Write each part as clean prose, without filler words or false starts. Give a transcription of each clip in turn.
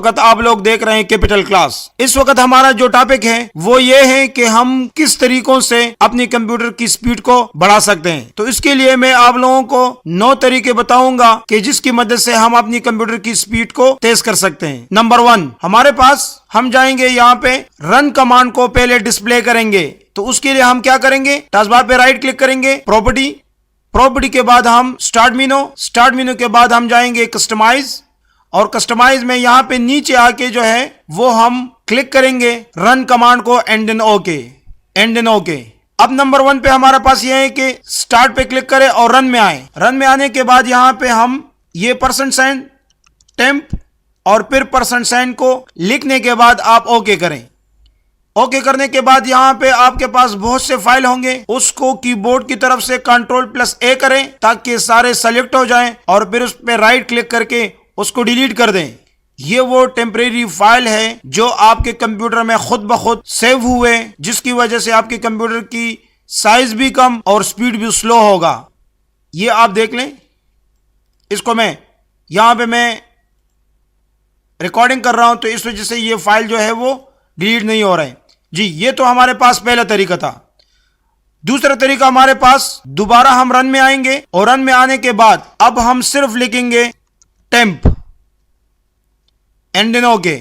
वक्त आप लोग देख रहे हैं कैपिटल क्लास। इस वक्त हमारा जो टॉपिक है वो ये है कि हम किस तरीकों से अपनी कंप्यूटर की स्पीड को बढ़ा सकते हैं। तो इसके लिए मैं आप लोगों को 9 तरीके बताऊंगा कि जिसकी मदद से हम अपनी कंप्यूटर की स्पीड को तेज कर सकते हैं। नंबर 1, हमारे पास हम जाएंगे यहाँ पे रन कमांड को पहले डिस्प्ले करेंगे। तो उसके लिए हम क्या करेंगे, टास्क बार पे राइट क्लिक करेंगे, प्रॉपर्टी के बाद हम स्टार्ट मेनू के बाद हम जाएंगे कस्टमाइज, और कस्टमाइज में यहाँ पे नीचे आके जो है वो हम क्लिक करेंगे रन कमांड को एंड इन ओके। अब नंबर 1 पे हमारे पास ये है कि स्टार्ट पे क्लिक करें और रन में आए। रन में आने के बाद यहाँ पे हम ये %, टेम्प और फिर %, को लिखने के बाद आप ओके करें। ओके करने के बाद यहाँ पे आपके पास बहुत से फाइल होंगे, उसको कीबोर्ड की तरफ से Ctrl+A करें ताकि सारे सेलेक्ट हो जाएं और फिर उस पर राइट क्लिक करके उसको डिलीट कर दें। ये वो टेम्परेरी फाइल है जो आपके कंप्यूटर में खुद ब खुद सेव हुए, जिसकी वजह से आपके कंप्यूटर की साइज भी कम और स्पीड भी स्लो होगा। ये आप देख लें। इसको मैं यहाँ पे मैं रिकॉर्डिंग कर रहा हूं तो इस वजह से ये फाइल जो है वो डिलीट नहीं हो रहा है जी। ये तो हमारे पास पहला तरीका था। दूसरा तरीका हमारे पास, दोबारा हम रन में आएंगे और रन में आने के बाद अब हम सिर्फ लिखेंगे टेम्प एंड इन ओके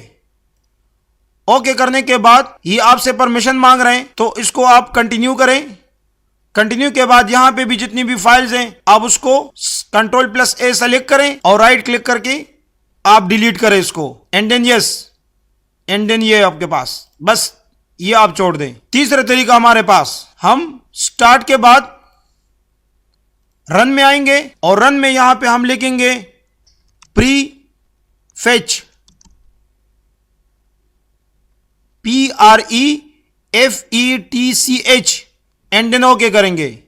करने के बाद ये आपसे परमिशन मांग रहे हैं तो इसको आप कंटिन्यू करें। कंटिन्यू के बाद यहां पे भी जितनी भी फाइल्स हैं आप उसको Ctrl+A सेलेक्ट करें और राइट क्लिक करके आप डिलीट करें इसको। एंड देन ये आपके पास बस ये आप छोड़ दें। तीसरा तरीका हमारे पास, हम स्टार्ट के बाद रन में आएंगे और रन में यहां पे हम लिखेंगे prefetch PREFETCH and then okay करेंगे।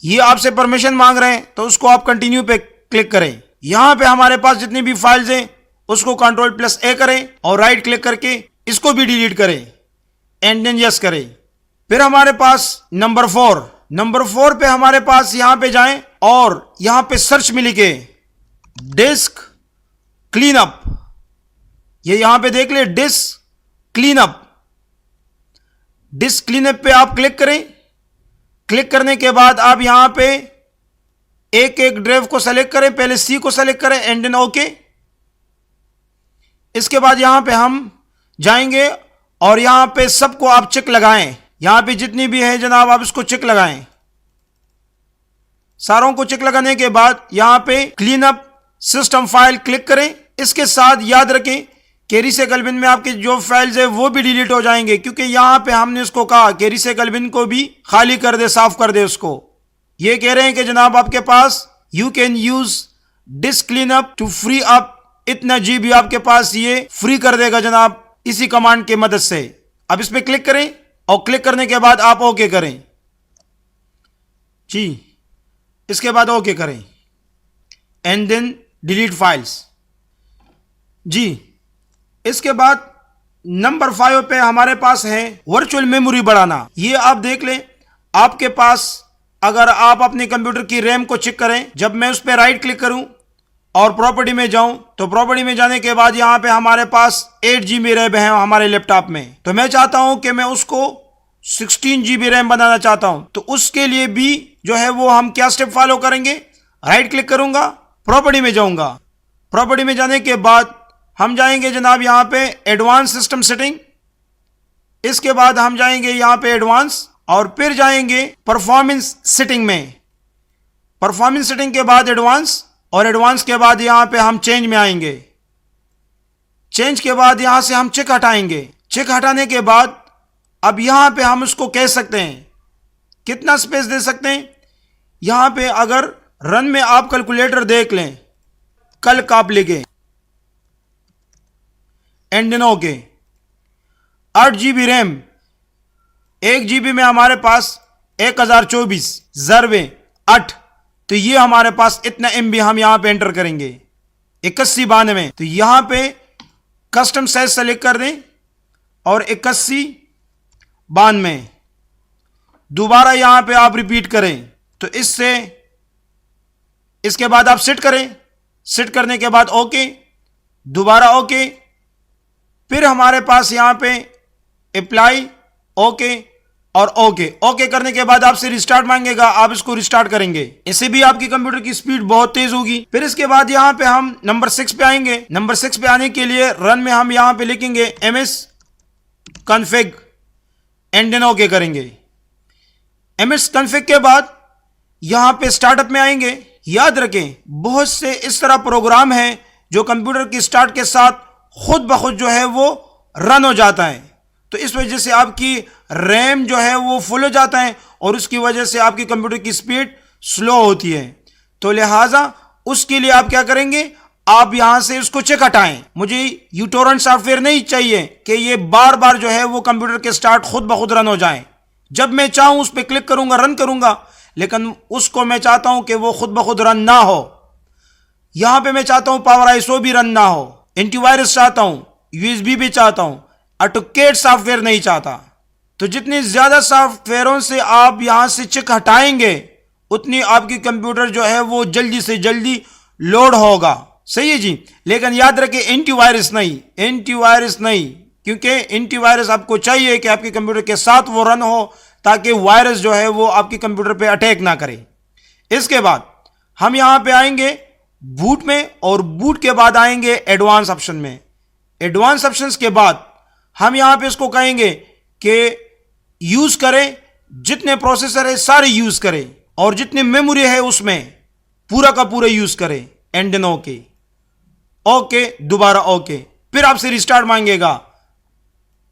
ये आपसे परमिशन मांग रहे हैं तो उसको आप कंटिन्यू पे क्लिक करें। यहां पे हमारे पास जितनी भी फाइल्स हैं उसको Ctrl+A करें और राइट क्लिक करके इसको भी डिलीट करें। एंड देन यस करें। फिर हमारे पास नंबर 4 पे हमारे पास यहां पे जाएं और यहां पे सर्च में लिखे डिस्क क्लीनअप। ये यहां पे देख ले डिस्क क्लीनअप पे आप क्लिक करें। क्लिक करने के बाद आप यहां पे एक ड्राइव को सेलेक्ट करें, पहले C को सेलेक्ट करें एंड देन ओके। इसके बाद यहां पे हम जाएंगे और यहां पे सबको आप चेक लगाएं। यहां पे जितनी भी है जनाब आप इसको चेक लगाएं। सारों को चेक लगाने के बाद यहां पे clean up system file click करें। इसके साथ याद रखें कि रीसाइकल बिन में आपके जो फाइल्स है वो भी डिलीट हो जाएंगे, क्योंकि यहां पे हमने उसको कहा कि रीसाइकल बिन को भी खाली कर दे, साफ कर दे उसको। ये कह रहे हैं कि जनाब आपके पास you can use disk clean up to free up, इतना जीबी आपके पास ये फ्री कर देगा जनाब इसी कमांड की मदद से। अब इस पे क्लिक करें और क्लिक करने के बाद आप ओके करें जी। इसके बाद ओके करें एंड देन डिलीट फाइल्स जी। इसके बाद नंबर 5 पे हमारे पास है वर्चुअल मेमोरी बढ़ाना। ये आप देख लें, आपके पास अगर आप अपने कंप्यूटर की रैम को चेक करें, जब मैं उस पर राइट क्लिक करूं और प्रॉपर्टी में जाऊं तो प्रॉपर्टी में जाने के बाद यहां पे हमारे पास 8 GB रैम है हमारे लैपटॉप में। तो मैं चाहता हूं कि मैं उसको 16 GB रैम बनाना चाहता हूं। तो उसके लिए भी जो है वो हम क्या स्टेप फॉलो करेंगे, राइट क्लिक करूंगा, प्रॉपर्टी में जाऊंगा। प्रॉपर्टी में जाने के बाद हम जाएंगे जनाब यहां पे एडवांस सिस्टम सेटिंग। इसके बाद हम जाएंगे यहां पे एडवांस और फिर जाएंगे परफॉर्मेंस सेटिंग में। परफॉर्मेंस सेटिंग के बाद एडवांस और एडवांस के बाद यहां पे हम चेंज में आएंगे। चेंज के बाद यहां से हम चेक हटाएंगे। चेक हटाने के बाद अब यहां पे हम उसको कह सकते हैं, कितना स्पेस दे सकते हैं। यहां पे अगर रन में आप कैलकुलेटर देख लें, कल काप लिखे and then okay. 8 GB RAM, 1 GB में हमारे पास 1024 ज़रबे 8, तो ये हमारे पास इतना MB हम यहां पे एंटर करेंगे 8192। तो यहां पे कस्टम साइज सेलेक्ट कर दें और 8192 दोबारा यहां पे आप रिपीट करें। तो इसके बाद आप सेट करें। सेट करने के बाद ओके दोबारा ओके, फिर हमारे पास यहां पे अप्लाई, ओके और ओके। ओके करने के बाद आपसे रिस्टार्ट मांगेगा, आप इसको रिस्टार्ट करेंगे, इससे भी आपकी कंप्यूटर की स्पीड बहुत तेज होगी। फिर इसके बाद यहां पे हम नंबर 6 पे आएंगे। नंबर 6 पे आने के लिए रन में हम यहां पे लिखेंगे ms config and then okay करेंगे। ms config के बाद यहां पे स्टार्टअप में आएंगे। याद रखें, बहुत से इस तरह प्रोग्राम हैं जो कंप्यूटर की स्टार्ट के साथ खुद ब खुद जो है वो रन हो जाता है, तो इस वजह से आपकी रैम जो है वो फुल हो जाता है और उसकी वजह से आपकी कंप्यूटर की स्पीड स्लो होती है। तो लिहाजा उसके लिए आप क्या करेंगे, आप यहां से उसको चेक हटाएं। मुझे यूटोरेंट सॉफ्टवेयर नहीं चाहिए कि ये बार बार जो है वो कंप्यूटर के स्टार्ट खुद ब खुद रन हो जाए। जब मैं चाहूं उस पर क्लिक करूंगा, रन करूंगा, लेकिन उसको मैं चाहता हूं कि वो खुद ब खुद रन ना हो। यहां पे मैं चाहता हूं पावर आईएसओ भी रन ना हो, एंटीवायरस चाहता हूं, यूएसबी भी चाहता हूं, ऑटोकैड सॉफ्टवेयर नहीं चाहता। तो जितनी ज्यादा सॉफ्टवेयरों से आप यहां से चेक हटाएंगे, उतनी आपकी कंप्यूटर जो है वो जल्दी से जल्दी लोड होगा। सही है जी। लेकिन याद रखें, एंटीवायरस नहीं, एंटीवायरस नहीं, क्योंकि एंटीवायरस आपको चाहिए कि आपके कंप्यूटर के साथ वो रन हो ताकि वायरस जो है वो आपके कंप्यूटर पे अटैक ना करे। इसके बाद हम यहां पे आएंगे बूट में, और बूट के बाद आएंगे एडवांस ऑप्शन में। एडवांस ऑप्शंस के बाद हम यहां पे इसको कहेंगे कि यूज करें, जितने प्रोसेसर है सारे यूज करें और जितनी मेमोरी है उसमें पूरा का पूरा यूज करें, एंड देन ओके। ओके, दोबारा ओके, फिर आपसे रिस्टार्ट मांगेगा।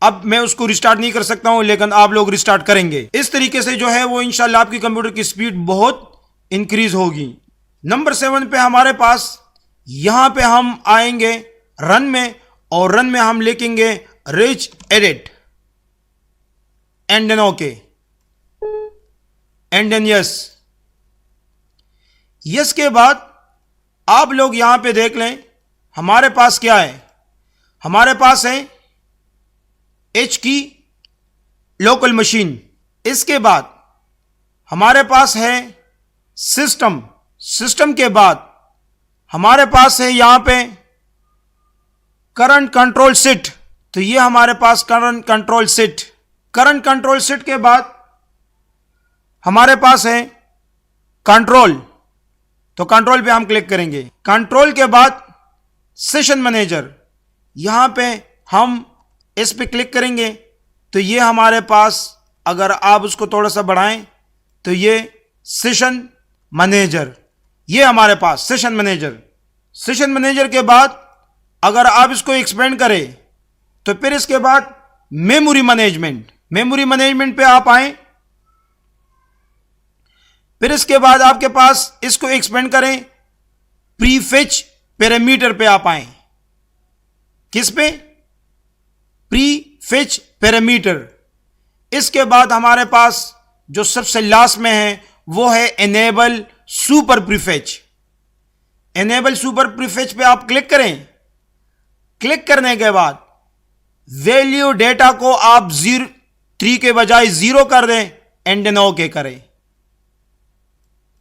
अब मैं उसको रिस्टार्ट नहीं कर सकता हूं, लेकिन आप लोग रिस्टार्ट करेंगे। इस तरीके से जो है वो इंशाल्लाह आपकी कंप्यूटर की स्पीड बहुत इंक्रीज होगी। नंबर 7 पे हमारे पास यहां पे हम आएंगे रन में, और रन में हम लिखेंगे rich edit and then okay and then yes. Yes के बाद आप लोग यहां पे देख लें हमारे पास क्या है। हमारे पास है एच की लोकल मशीन। इसके बाद हमारे पास है सिस्टम। सिस्टम के बाद हमारे पास है यहां पे करंट कंट्रोल सेट। तो ये हमारे पास current control set. Current control set के बाद हमारे पास है कंट्रोल। तो कंट्रोल पे हम क्लिक करेंगे। कंट्रोल के बाद सेशन मैनेजर, यहां पे हम इस पे क्लिक करेंगे तो ये हमारे पास, अगर आप उसको थोड़ा सा बढ़ाएं तो ये सेशन मैनेजर, ये हमारे पास सेशन मैनेजर। सेशन मैनेजर के बाद अगर आप इसको एक्सपेंड करें तो फिर इसके बाद मेमोरी मैनेजमेंट। मेमोरी मैनेजमेंट पे आप आए, फिर इसके बाद आपके पास इसको एक्सपेंड करें प्रीफेच पैरामीटर पे आप आए। किस पे? Prefetch parameter. इसके बाद हमारे पास जो सबसे लास्ट में है वो है enable super prefetch. Enable super prefetch पे आप क्लिक करें। क्लिक करने के बाद वैल्यू डेटा को आप 3 के बजाय 0 कर दें, एंड देन ओके करें।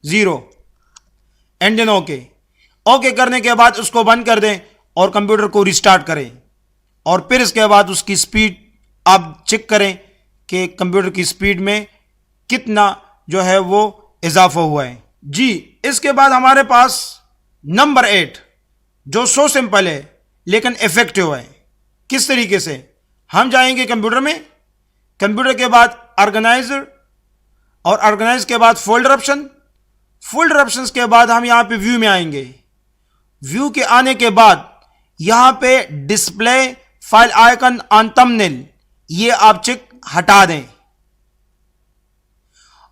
0 एंड देन ओके। ओके करने के बाद उसको बंद कर दें और कंप्यूटर को रिस्टार्ट करें, और फिर इसके बाद उसकी स्पीड आप चेक करें कि कंप्यूटर की स्पीड में कितना जो है वो इजाफा हुआ है जी। इसके बाद हमारे पास नंबर 8 जो सो सिंपल है लेकिन इफेक्टिव है। किस तरीके से? हम जाएंगे कंप्यूटर में, कंप्यूटर के बाद ऑर्गेनाइजर, और ऑर्गेनाइज के बाद फोल्डर ऑप्शन। फोल्डर ऑप्शंस के बाद हम यहां पे व्यू में आएंगे। व्यू के आने के बाद यहां पे display file icon on thumbnail, ये आप चेक हटा दें,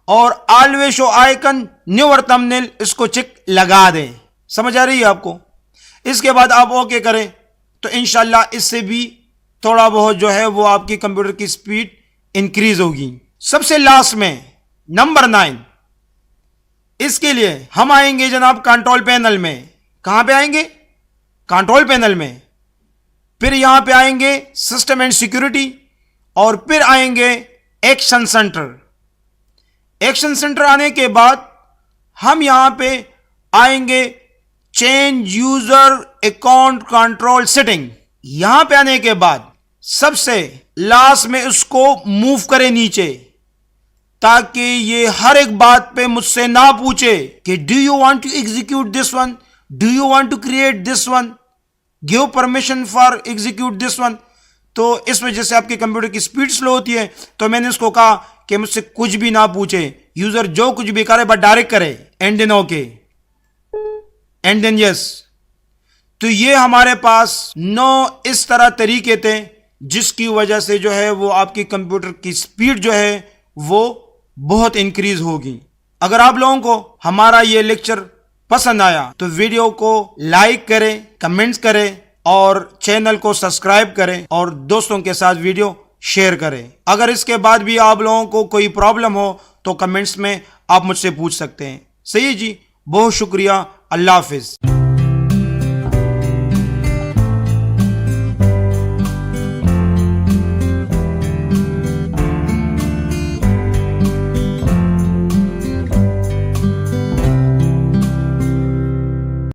और always show icon newer thumbnail, इसको चेक लगा दें। समझ आ रही है आपको? इसके बाद आप ओके करें तो इंशाल्लाह इससे भी थोड़ा बहुत जो है वो आपकी कंप्यूटर की स्पीड इंक्रीज होगी। सबसे लास्ट में नंबर 9, इसके लिए हम आएंगे जनाब कंट्रोल पैनल में। कहां पे आएंगे? कंट्रोल पैनल में। फिर यहां पे आएंगे सिस्टम एंड सिक्योरिटी, और फिर आएंगे एक्शन सेंटर। एक्शन सेंटर आने के बाद हम यहां पे आएंगे change user account control setting. यहां पे आने के बाद सबसे लास्ट में उसको मूव करें नीचे, ताकि ये हर एक बात पे मुझसे ना पूछे कि do you want to execute this one, do you want to create this one, give permission for execute this one. तो इस वजह से आपके कंप्यूटर की स्पीड स्लो होती है। तो मैंने उसको कहा कि मुझसे कुछ भी ना पूछे, यूजर जो कुछ भी करे बस डायरेक्ट करे, and then okay, and then yes. तो ये हमारे पास 9 इस तरह तरीके थे जिसकी वजह से जो है वो आपकी कंप्यूटर की स्पीड जो है वो बहुत इंक्रीज होगी। अगर आप लोगों को हमारा ये लेक्चर पसंद आया तो वीडियो को लाइक करें, कमेंट्स करें और चैनल को सब्सक्राइब करें और दोस्तों के साथ वीडियो शेयर करें। अगर इसके बाद भी आप लोगों को कोई प्रॉब्लम हो तो कमेंट्स में आप मुझसे पूछ सकते हैं। सही जी, बहुत शुक्रिया, अल्लाह हाफिज।